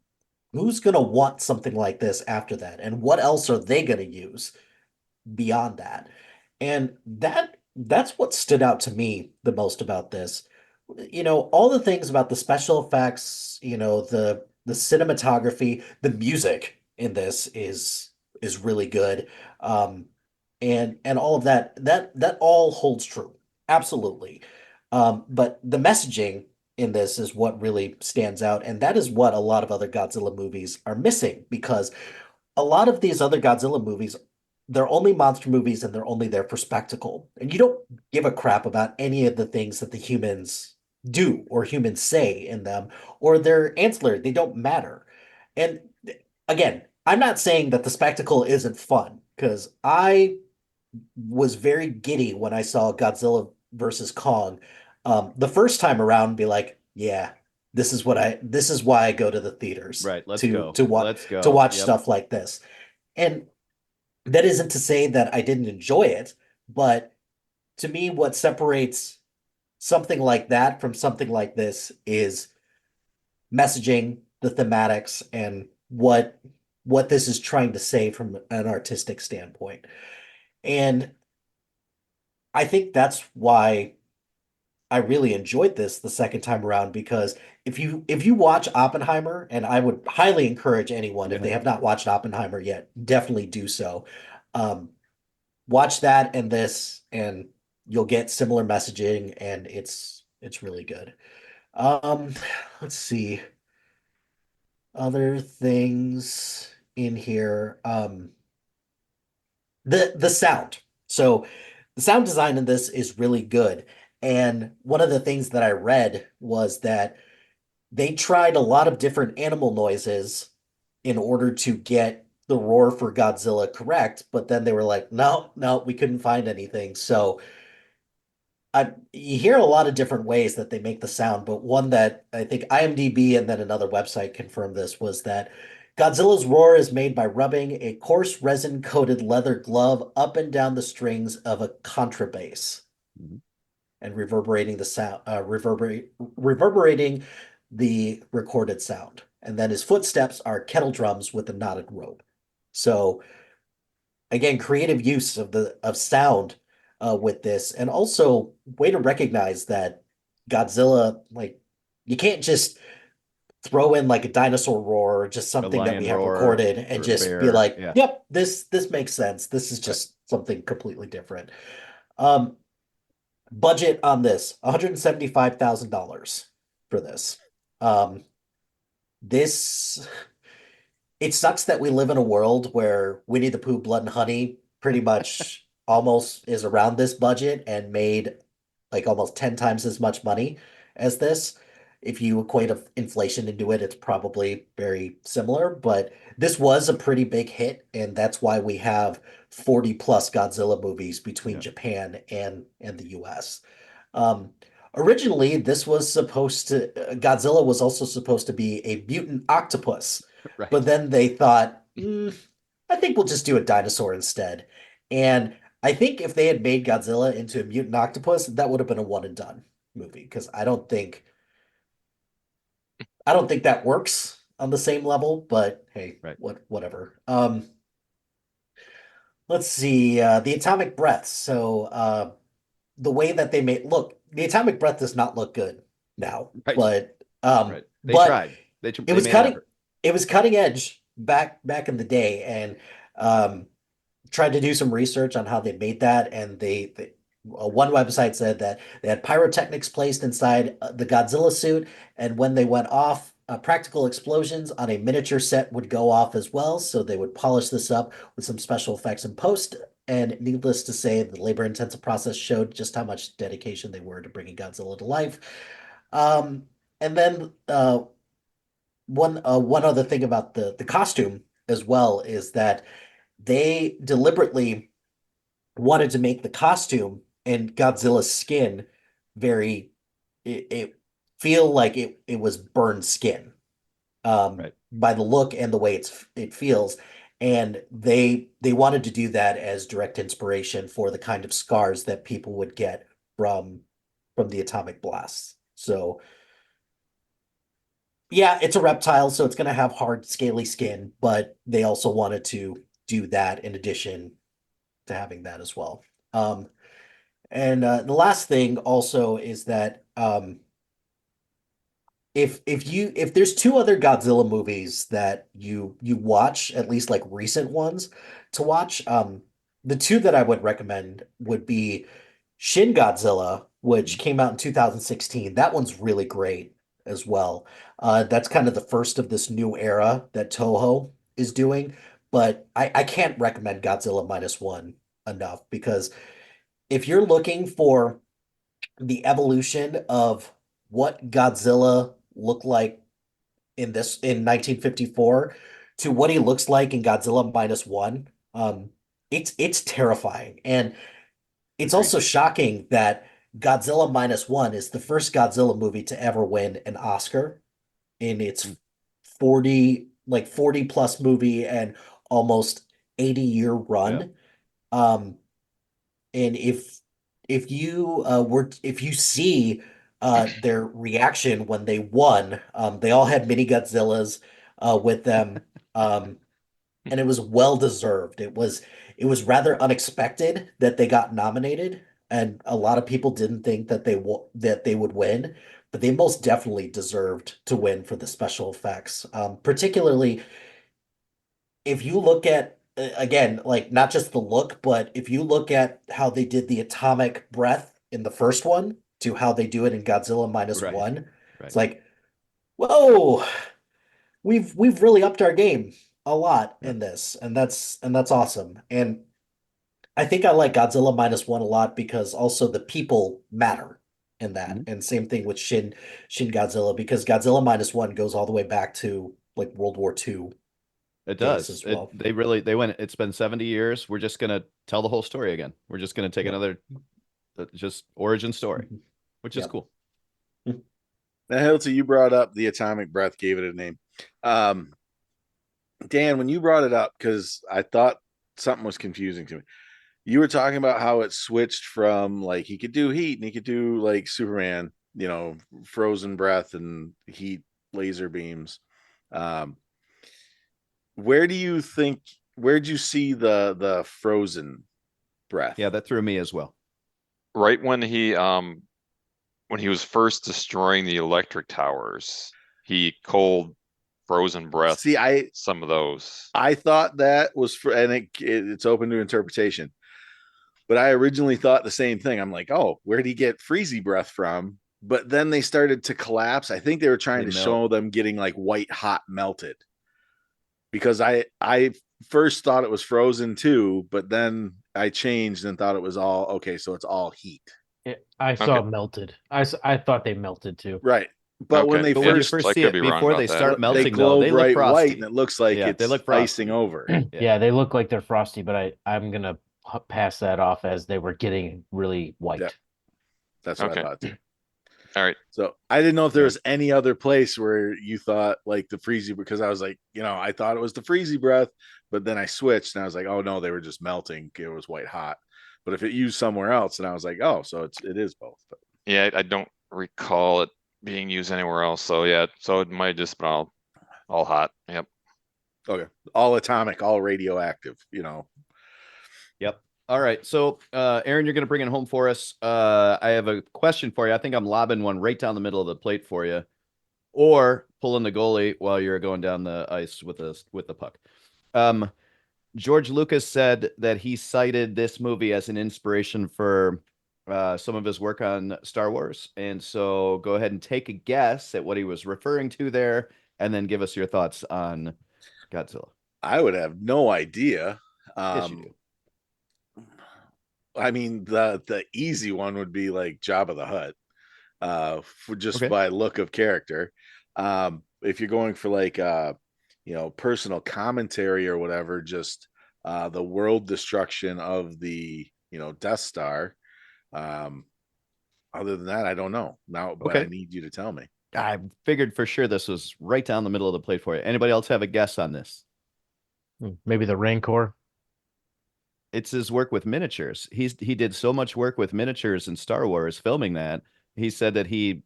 who's going to want something like this after that? And what else are they going to use beyond that? And that's what stood out to me the most about this. All the things about the special effects, the cinematography, the music in this is really good. Um, and all of that all holds true. Absolutely. But the messaging in this is what really stands out, and that is what a lot of other Godzilla movies are missing because a lot of these other Godzilla movies, they're only monster movies and they're only there for spectacle. And you don't give a crap about any of the things that the humans do or humans say in them, or they're ancillary. They don't matter. And again, I'm not saying that the spectacle isn't fun because I was very giddy when I saw Godzilla versus Kong. The first time around, be like, yeah, this is why I go to the theaters Right. Let's to go. to watch Let's to go. watch Yep. stuff like this. And that isn't to say that I didn't enjoy it, but to me, what separates something like that from something like this is messaging, the thematics, and what this is trying to say from an artistic standpoint. And I think that's why I really enjoyed this the second time around because if you watch Oppenheimer, and I would highly encourage anyone if Yeah. they have not watched Oppenheimer yet, definitely do so. Um, watch that and this, and you'll get similar messaging, and it's really good. Um, let's see other things in here. The sound. So the sound design in this is really good. And one of the things that I read was that they tried a lot of different animal noises in order to get the roar for Godzilla correct, but then they were like, no, no, we couldn't find anything. So you hear a lot of different ways that they make the sound, but one that I think IMDb and then another website confirmed this was that Godzilla's roar is made by rubbing a coarse resin-coated leather glove up and down the strings of a contrabass Mhm. and reverberating the sound, reverberating the recorded sound. And then his footsteps are kettle drums with a knotted rope. So again, creative use of sound with this, and also way to recognize that Godzilla, like you can't just throw in like a dinosaur roar or just A something that we lion have roar recorded and or a just be bear. like, Yeah. yep, this makes sense. This is Right. just something completely different. Um, budget on this, $175,000 for this. Um, this it sucks that we live in a world where Winnie the Pooh, Blood and Honey pretty much almost is around this budget and made like almost 10 times as much money as this. If you equate inflation into it, it's probably very similar, but this was a pretty big hit, and that's why we have 40 plus Godzilla movies between Yeah. Japan and the US. Um, Originally, this was supposed to Godzilla was also supposed to be a mutant octopus, Right. but then they thought, I think we'll just do a dinosaur instead. And I think if they had made Godzilla into a mutant octopus, that would have been a one and done movie because I don't think that works on the same level, but hey, Right. whatever. Let's see, the atomic breath. So the way that they made look, the atomic breath does not look good now, Right. but Right. They but tried. They it was made an cutting effort. it was cutting edge back in the day, and um tried to do some research on how they made that, and one website said that they had pyrotechnics placed inside the Godzilla suit, and when they went off, practical explosions on a miniature set would go off as well, so they would polish this up with some special effects in post. And needless to say, the labor-intensive process showed just how much dedication they were to bringing Godzilla to life. And then one other thing about the costume as well is that they deliberately wanted to make the costume and Godzilla's skin very it feel like it was burned skin Right. by the look and the way it feels, and they wanted to do that as direct inspiration for the kind of scars that people would get from the atomic blasts. So yeah, it's a reptile, so it's going to have hard, scaly skin, but they also wanted to do that in addition to having that as well. And the last thing also is that if there's two other Godzilla movies that you watch, at least like recent ones to watch, the two that I would recommend would be Shin Godzilla, which came out in 2016. That one's really great as well. That's kind of the first of this new era that Toho is doing, but I can't recommend Godzilla minus one enough because if you're looking for the evolution of what Godzilla looked like in 1954 to what he looks like in Godzilla minus one, it's terrifying. And it's Agreed. also shocking that Godzilla minus one is the first Godzilla movie to ever win an Oscar in its 40 plus movie and almost 80-year Yeah. run. And if you see their reaction when they won, they all had mini Godzillas with them, and it was well deserved. It was rather unexpected that they got nominated, and a lot of people didn't think that they would win, but they most definitely deserved to win for the special effects, particularly if you look at again, like not just the look, but if you look at how they did the atomic breath in the first one to how they do it in Godzilla minus Right. one, Right. it's like, whoa, we've really upped our game a lot Yeah. in this, and that's awesome. And I think I like Godzilla minus one a lot because also the people matter in that. Mhm. And same thing with Shin Godzilla, because Godzilla minus one goes all the way back to like World War II It days does. as well. They went, it's been 70 years. We're just gonna tell the whole story again. We're just gonna take Yep. another just origin story, Mhm. which is Yep. cool. Now, Hilton, you brought up the atomic breath, gave it a name. Dan, when you brought it up, because I thought something was confusing to me, you were talking about how it switched from like he could do heat and he could do like Superman, frozen breath and heat laser beams. Um, where'd you see the frozen breath? Yeah, that threw me as well. Right when he was first destroying the electric towers, he cold frozen breath See, some of those. I thought that was and it's open to interpretation. But I originally thought the same thing. I'm like, oh, where'd he get freezy breath from? But then they started to collapse. I think they were trying They to melt. show them getting like white hot melted. because I first thought it was Frozen 2, but then I changed and thought it was all okay. So it's all heat, I saw Okay. melted. I thought they melted too. right? But when Okay. they But when you first first I see could it, be wrong before about they that. start they melting, though, glow they look bright white, frosty. and it looks like Yeah, they it's look frosty. icing over. Yeah. Yeah, they look like they're frosty, but I'm gonna pass that off as they were getting really white. Yeah. That's what Okay. I thought too. All right. So I didn't know if there Yeah. was any other place where you thought like the freezy, because I was like, I thought it was the freezy breath, but then I switched and I was like, oh no, they were just melting. It was white hot. But if it used somewhere else, and I was like, oh, so it is both. But Yeah, I don't recall it being used anywhere else. So yeah, so it might just been all hot. Yep. okay, all atomic, all radioactive. Yep. All right. So, Aaron, you're going to bring it home for us. I have a question for you. I think I'm lobbing one right down the middle of the plate for you, or pulling the goalie while you're going down the ice with the puck. George Lucas said that he cited this movie as an inspiration for some of his work on Star Wars. And so go ahead and take a guess at what he was referring to there, and then give us your thoughts on Godzilla. I would have no idea. Yes, you do. I mean, the easy one would be like Jabba the Hutt, for just Okay. by look of character. If you're going for like personal commentary or whatever, just the world destruction of the Death Star. Other than that, I don't know now, but I Okay. need you to tell me. I figured for sure this was right down the middle of the plate for you. Anybody else have a guess on this? Maybe the Rancor. It's his work with miniatures. He did so much work with miniatures in Star Wars filming that. He said that he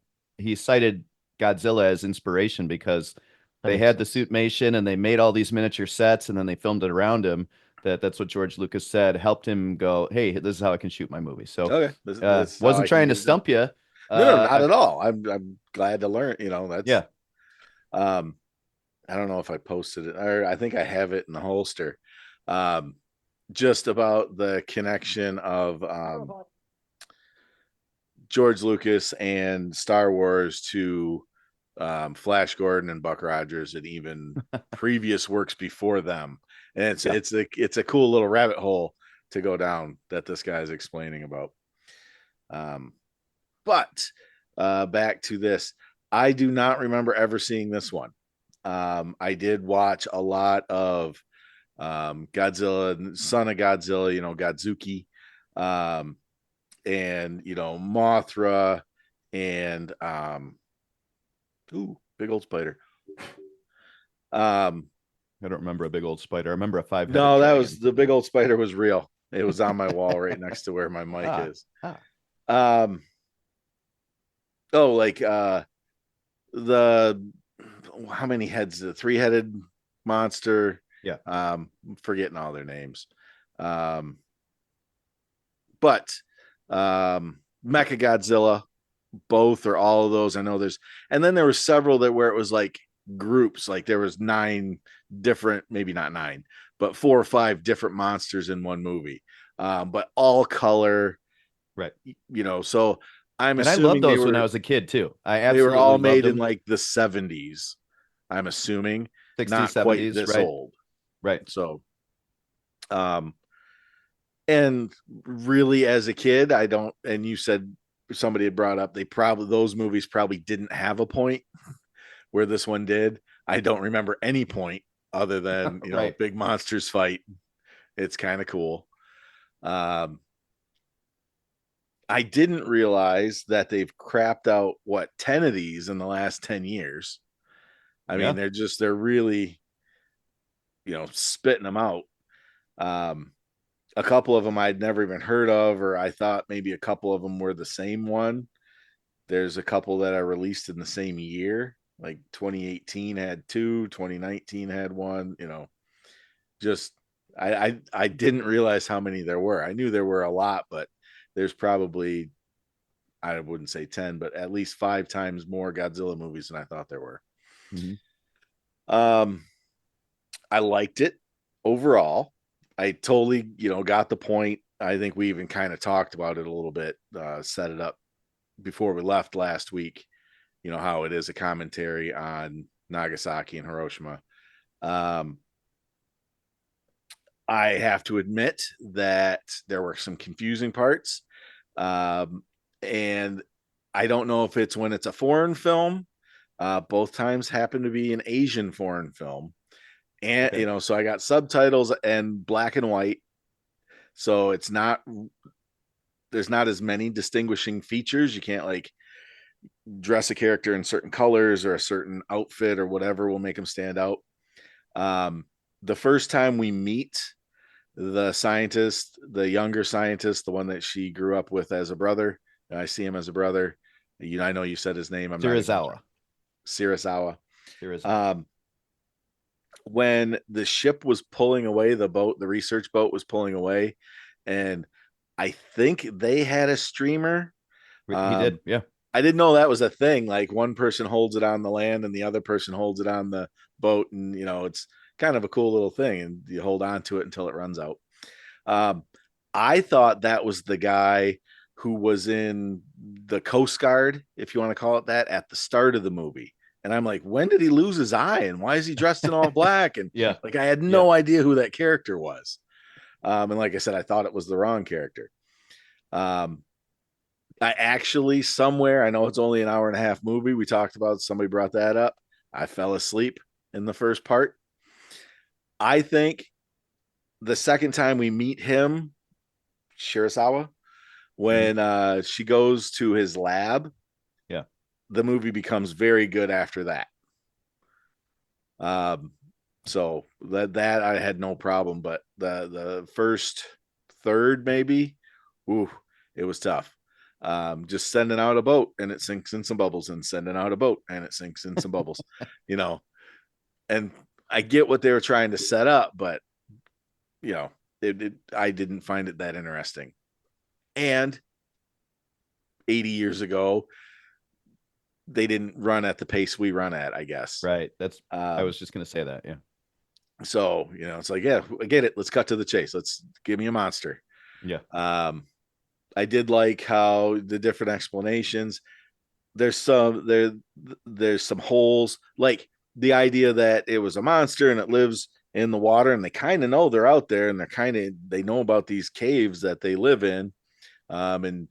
cited Godzilla as inspiration because That they makes had the sense. suitmation and they made all these miniature sets and then they filmed it around him. That's what George Lucas said helped him go, hey, this is how I can shoot my movie. So Okay, this is how wasn't I can trying to get it done. stump you. No, not at all. I'm glad to learn. That's Yeah. I don't know if I posted it, or I think I have it in the holster. Just about the connection of George Lucas and Star Wars to Flash Gordon and Buck Rogers, and even previous works before them. And it's a cool little rabbit hole to go down that this guy is explaining about. But back to this, I do not remember ever seeing this one. I did watch a lot of Godzilla, Son of Godzilla, Godzuki, and Mothra, and big old spider. I don't remember a big old spider. I remember a five-headed No, that dragon. was the big old spider was real. It was on my wall right next to where my mic is. Like the how many heads? The three-headed monster. Yeah. Forgetting all their names. But Mecha Godzilla, both or all of those. I know and then there were several where it was like groups, like there was 9 different, maybe not 9, but 4 or 5 different monsters in one movie. But all color, right? So I'm and I loved assuming those when I was a kid too. I absolutely they were all loved made them. in like the 70s. I'm assuming 60s, not 70s, quite this right? old, Right? So, and really as a kid, I don't. And you said somebody had brought up those movies probably didn't have a point where this one did. I don't remember any point other than Right. big monsters fight. It's kind of cool. I didn't realize that they've crapped out 10 of these in the last 10 years. I mean, they're really spitting them out. A couple of them I'd never even heard of, or I thought maybe a couple of them were the same one. There's a couple that are released in the same year, like 2018 had 2, 2019 had 1. Just I didn't realize how many there were. I knew there were a lot, but there's probably, I wouldn't say 10, but at least 5 times more Godzilla movies than I thought there were. Mm-hmm. I liked it overall. I totally, got the point. I think we even kind of talked about it a little bit, set it up before we left last week, how it is a commentary on Nagasaki and Hiroshima. I have to admit that there were some confusing parts. And I don't know if it's when it's a foreign film. Both times happen to be an Asian foreign film. And, Okay. so I got subtitles and black and white. So there's not as many distinguishing features. You can't like dress a character in certain colors or a certain outfit or whatever will make them stand out. The first time we meet the scientist, the younger scientist, the one that she grew up with as a brother, I see him as a brother. I know you said his name. I'm not even Serizawa. Sirisawa. Serizawa. When the ship was pulling away, the research boat was pulling away, and I think they had a streamer. He did, yeah. I didn't know that was a thing. Like one person holds it on the land and the other person holds it on the boat, and it's kind of a cool little thing, and you hold on to it until it runs out. I thought that was the guy who was in the Coast Guard, if you want to call it that, at the start of the movie. And I'm like, when did he lose his eye? And why is he dressed in all black? And Yeah. like, I had no idea who that character was. And like I said, I thought it was the wrong character. I actually somewhere, I know it's only an hour and a half movie. We talked about, somebody brought that up. I fell asleep in the first part. I think the second time we meet him, Shirasawa, when she goes to his lab, the movie becomes very good after that. So that I had no problem, but the first third, maybe, it was tough. Just sending out a boat and it sinks in some bubbles, and sending out a boat and it sinks in some bubbles, and I get what they were trying to set up, but I didn't find it that interesting. And 80 years ago, they didn't run at the pace we run at, I guess. Right. I was just going to say that. Yeah. So, it's like, yeah, I get it. Let's cut to the chase. Let's give me a monster. Yeah. I did like how the different explanations, there's some holes, like the idea that it was a monster and it lives in the water, and they kind of know they're out there, and they know about these caves that they live in. And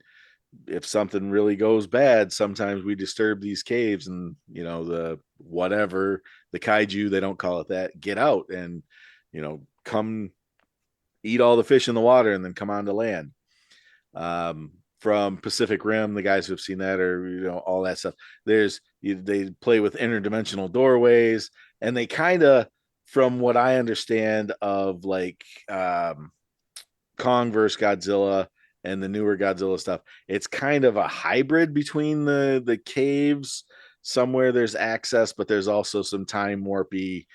if something really goes bad, sometimes we disturb these caves, and the kaiju, they don't call it that, get out and come eat all the fish in the water and then come on to land. From Pacific Rim, the guys who have seen that, or all that stuff, they play with interdimensional doorways, and they kind of, from what I understand of like Kong versus Godzilla and the newer Godzilla stuff, it's kind of a hybrid between the caves. Somewhere there's access, but there's also some time warpy,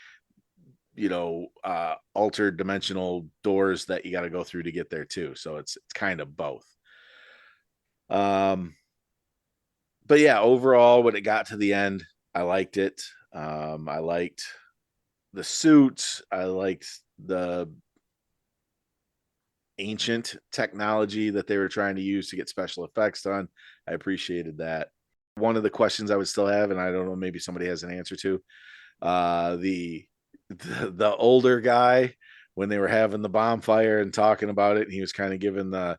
altered dimensional doors that you got to go through to get there too. So it's kind of both. But yeah, overall, when it got to the end, I liked it. I liked the suits. I liked the ancient technology that they were trying to use to get special effects done. I appreciated that. One of the questions I would still have, and I don't know, maybe somebody has an answer to, the older guy, when they were having the bonfire and talking about it, and he was kind of giving the,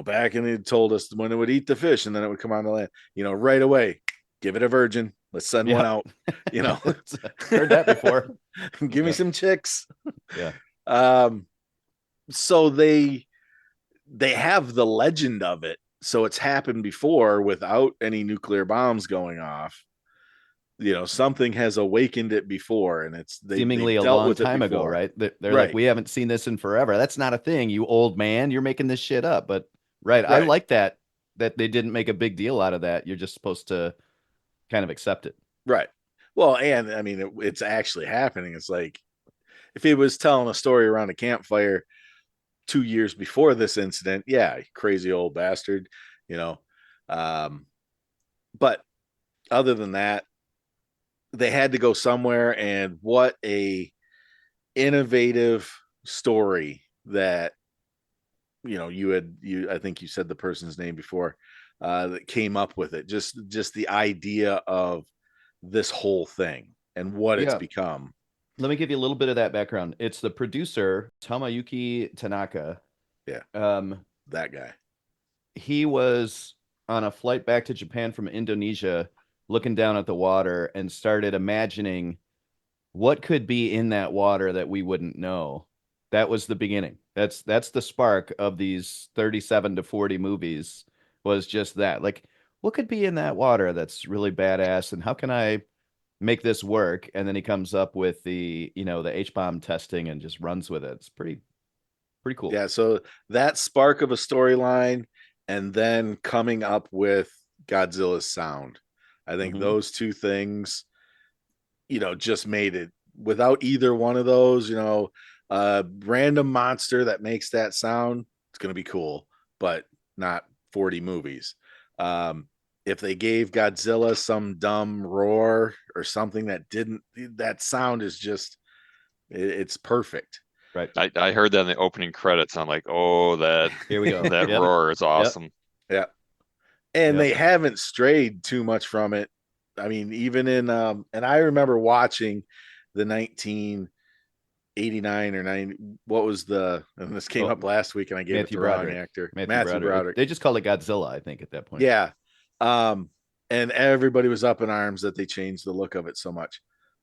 back, and he told us when it would eat the fish and then it would come on the land, right away, give it a virgin. Let's send one out. Heard that before. Give me some chicks. Yeah. So they have the legend of it. So it's happened before without any nuclear bombs going off. Something has awakened it before, and it's seemingly a long time ago, right? They're right. Like, we haven't seen this in forever. That's not a thing, you old man. You're making this shit up. But right. I like that they didn't make a big deal out of that. You're just supposed to kind of accept it. Right. Well, and I mean, it's actually happening. It's like, if he was telling a story around a campfire 2 years before this incident, yeah, crazy old bastard, but other than that, they had to go somewhere, and what a innovative story that I think you said the person's name before, that came up with it. Just the idea of this whole thing and what it's become. let me give you a little bit of that background. It's the producer, Tamayuki Tanaka. Yeah. That guy. He was on a flight back to Japan from Indonesia, looking down at the water and started imagining what could be in that water that we wouldn't know. That was the beginning. That's the spark of these 37 to 40 movies, was just that. Like, what could be in that water that's really badass, and how can I make this work? And then he comes up with the H-bomb testing and just runs with it. It's pretty cool. Yeah, so that spark of a storyline and then coming up with Godzilla's sound. I think those two things, just made it. Without either one of those, a random monster that makes that sound, it's going to be cool, but not 40 movies. If they gave Godzilla some dumb roar or something that sound is just, it's perfect. Right. I heard that in the opening credits. I'm like, oh, Here we go. that Yep. roar is awesome. Yeah. And Yep. they haven't strayed too much from it. I mean, even in and I remember watching the 1989 or 90, what was and this came up last week and I gave Matthew it the wrong Broderick. actor. Matthew Broderick. They just called it Godzilla, I think, at that point. Yeah. And everybody was up in arms that they changed the look of it so much.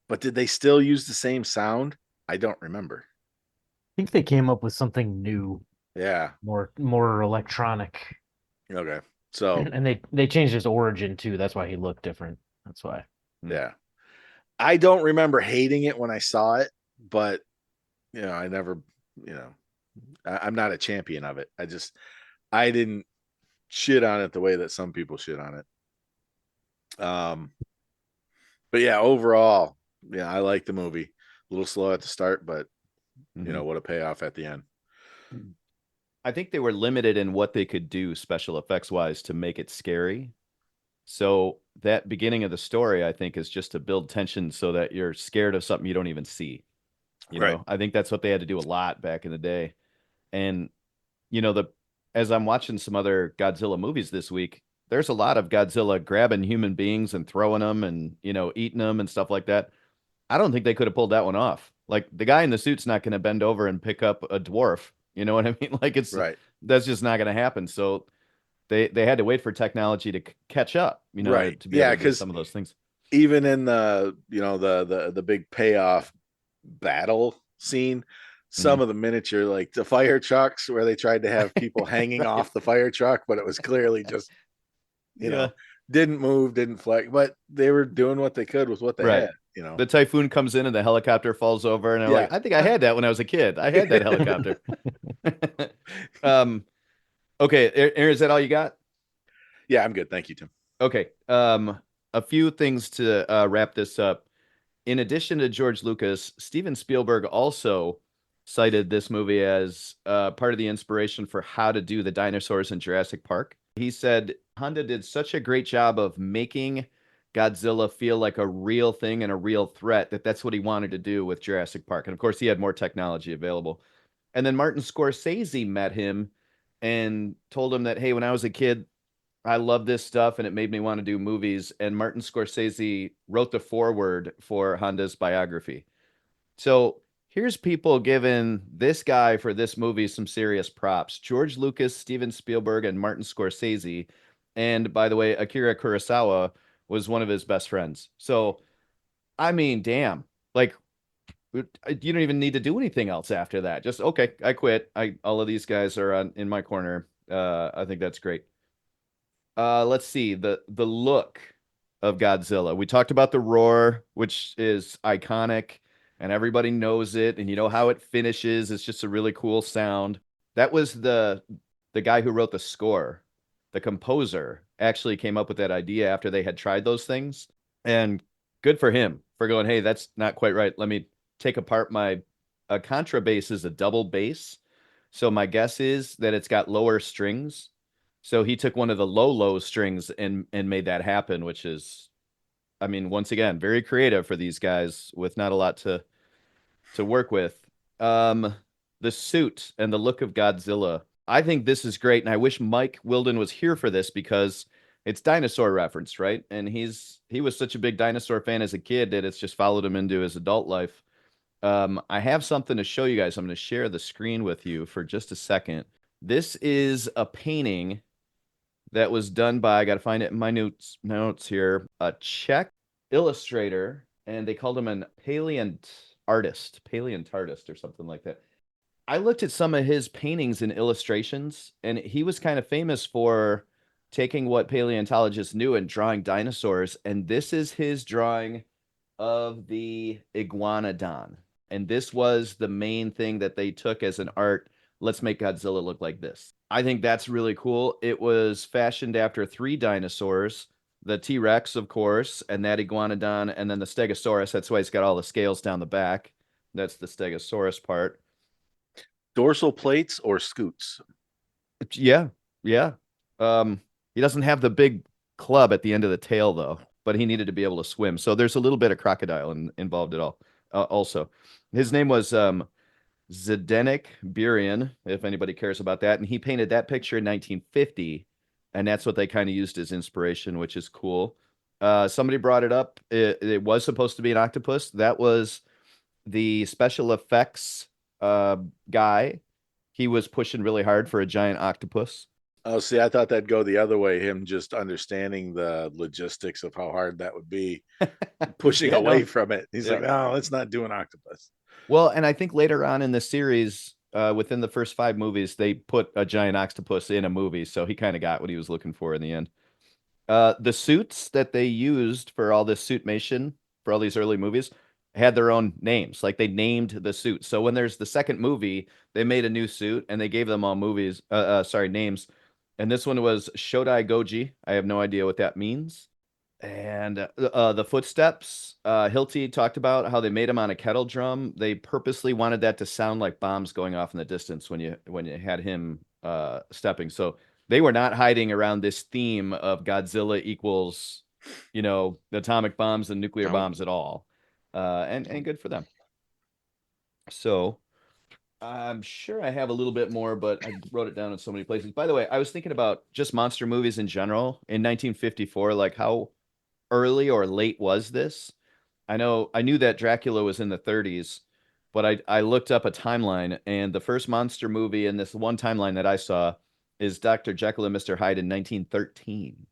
But did they still use the same sound? I don't remember. I think they came up with something new, Yeah. more electronic. Okay. So And they changed his origin too. That's why he looked different. That's why. yeah. I don't remember hating it when I saw it, but I never, I'm not a champion of it. I didn't shit on it the way that some people shit on it. But yeah, overall, yeah, I like the movie. A little slow at the start, but what a payoff at the end. I think they were limited in what they could do special effects wise to make it scary. So that beginning of the story, I think, is just to build tension so that you're scared of something you don't even see. I think that's what they had to do a lot back in the day. And as I'm watching some other Godzilla movies this week, there's a lot of Godzilla grabbing human beings and throwing them and eating them and stuff like that. I don't think they could have pulled that one off. Like, the guy in the suit's not going to bend over and pick up a dwarf. You know what I mean? Like, that's just not going to happen. So they had to wait for technology to catch up, to be able to do some of those things. Even in the the big payoff battle scene, some of the miniature, like the fire trucks where they tried to have people hanging off the fire truck, but it was clearly just didn't move, didn't flex, but they were doing what they could with what they had. The typhoon comes in and the helicopter falls over, and I'm like, I think I had that when I was a kid. I had that helicopter. Okay, Aaron, is that all you got? Yeah, I'm good. Thank you, Tim. Okay. A few things to wrap this up. In addition to George Lucas, Steven Spielberg also cited this movie as part of the inspiration for how to do the dinosaurs in Jurassic Park. He said Honda did such a great job of making Godzilla feel like a real thing and a real threat that's what he wanted to do with Jurassic Park. And of course, he had more technology available. And then Martin Scorsese met him and told him that, hey, when I was a kid, I love this stuff and it made me want to do movies. And Martin Scorsese wrote the foreword for Honda's biography. So here's people giving this guy for this movie some serious props. George Lucas, Steven Spielberg, and Martin Scorsese. And by the way, Akira Kurosawa was one of his best friends. So, I mean, damn, like, you don't even need to do anything else after that. Just, okay, I quit. All of these guys are in my corner. I think that's great. Let's see the look of Godzilla. We talked about the roar, which is iconic and everybody knows it, and how it finishes. It's just a really cool sound. That was the guy who wrote the score. The composer actually came up with that idea after they had tried those things, and good for him for going, hey, that's not quite right. Let me take apart a contrabass is a double bass. So my guess is that it's got lower strings. So he took one of the low strings and made that happen, which is, I mean, once again, very creative for these guys with not a lot to work with. The suit and the look of Godzilla. I think this is great, and I wish Mike Wilden was here for this because it's dinosaur reference, right? And he was such a big dinosaur fan as a kid that it's just followed him into his adult life. I have something to show you guys. I'm going to share the screen with you for just a second. This is a painting that was done by, I got to find it in my notes here, a Czech illustrator, and they called him an paleontardist or something like that. I looked at some of his paintings and illustrations, and he was kind of famous for taking what paleontologists knew and drawing dinosaurs. And this is his drawing of the iguanodon. And this was the main thing that they took as an art. Let's make Godzilla look like this. I think that's really cool. It was fashioned after 3 dinosaurs, the T-Rex, of course, and that iguanodon, and then the Stegosaurus. That's why it's got all the scales down the back. That's the Stegosaurus part. Dorsal plates or scoots? Yeah, yeah. He doesn't have the big club at the end of the tail though, but he needed to be able to swim. So there's a little bit of crocodile involved at all. Also, his name was Zdeněk Burian, if anybody cares about that, and he painted that picture in 1950, and that's what they kind of used as inspiration, which is cool. Somebody brought it up. It was supposed to be an octopus. That was the special effects guy. He was pushing really hard for a giant octopus. Oh, see, I thought that'd go the other way. Him just understanding the logistics of how hard that would be, pushing Yeah, away no. from it. He's Yeah. like, "Oh, let's not do an octopus." Well, and I think later on in the series, within the first 5 movies, they put a giant octopus in a movie, so he kind of got what he was looking for in the end. The suits that they used for all this suitmation for all these early movies had their own names. Like they named the suit. So when there's the second movie, they made a new suit and they gave them all names. And this one was Shodai Goji. I have no idea what that means. And the footsteps, Hilty talked about how they made them on a kettle drum. They purposely wanted that to sound like bombs going off in the distance when you had him stepping. So they were not hiding around this theme of Godzilla equals, atomic bombs and nuclear bombs at all. And good for them. So I'm sure I have a little bit more, but I wrote it down in so many places. By the way, I was thinking about just monster movies in general in 1954, like how early or late was this? I knew that Dracula was in the 30s, but I looked up a timeline, and the first monster movie in this one timeline that I saw is Dr. Jekyll and Mr. Hyde in 1913.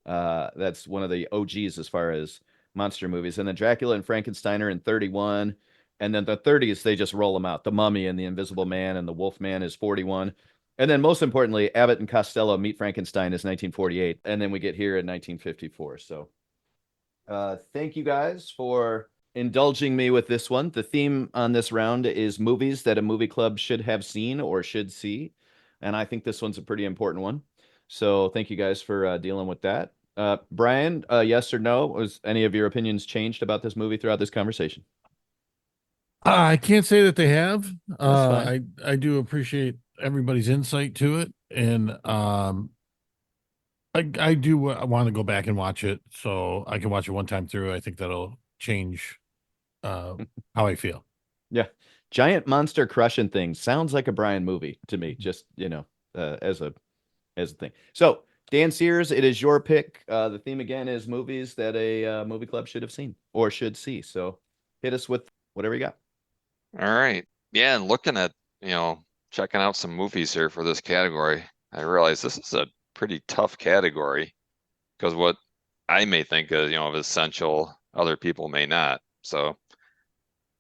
That's one of the OGs as far as monster movies. And then Dracula and Frankenstein are in 31. And then the 30s, they just roll them out. The Mummy and the Invisible Man and the Wolf Man is 41. And then most importantly, Abbott and Costello Meet Frankenstein is 1948. And then we get here in 1954. So thank you guys for indulging me with this one. The theme on this round is movies that a movie club should have seen or should see. And I think this one's a pretty important one. So thank you guys for dealing with that. Brian, yes or no? Was any of your opinions changed about this movie throughout this conversation? I can't say that they have. That's fine. I do appreciate everybody's insight to it, and I do want to go back and watch it so I can watch it one time through. I think that'll change how I feel. Yeah, giant monster crushing things sounds like a Brian movie to me. Just as a thing. So Dan Sears, it is your pick. The theme again is movies that a movie club should have seen or should see. So hit us with whatever you got. All right. Yeah, and looking at, checking out some movies here for this category, I realize this is a pretty tough category because what I may think of essential, other people may not. So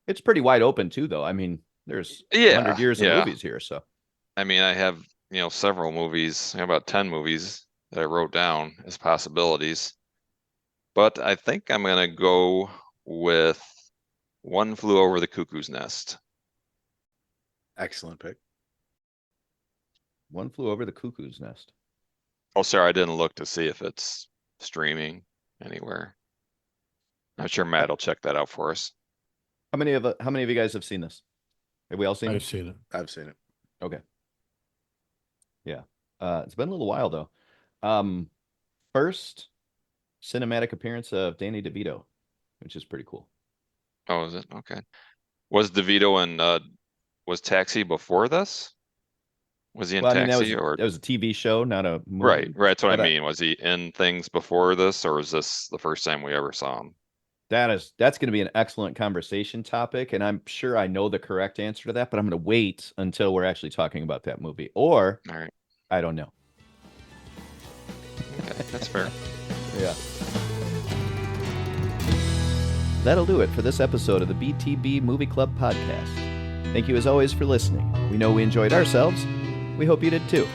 it's pretty wide open too, though. I mean, there's 100 years of movies here. So I mean, I have, several movies, about 10 movies that I wrote down as possibilities. But I think I'm going to go with One Flew Over the Cuckoo's Nest. Excellent pick. One Flew Over the Cuckoo's Nest. Oh, sorry, I didn't look to see if it's streaming anywhere. I'm sure Matt will check that out for us. How many of you guys have seen this? Have we all seen it? I've seen it. I've seen it. Okay. Yeah. It's been a little while though. First cinematic appearance of Danny DeVito, which is pretty cool. Oh, is it? Okay. Was DeVito in was Taxi before this? Was he in Taxi or that was a TV show, not a movie? Right. That's what I mean. Was he in things before this, or is this the first time we ever saw him? That's going to be an excellent conversation topic, and I'm sure I know the correct answer to that, but I'm going to wait until we're actually talking about that movie, or All right. I don't know. Okay, that's fair. Yeah. That'll do it for this episode of the BTB Movie Club podcast. Thank you as always for listening. We know we enjoyed ourselves. We hope you did too.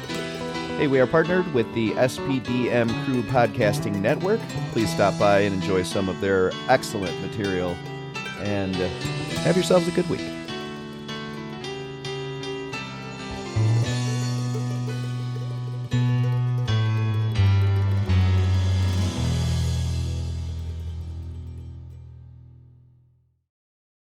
Hey, we are partnered with the SPDM Crew Podcasting Network. Please stop by and enjoy some of their excellent material, and have yourselves a good week.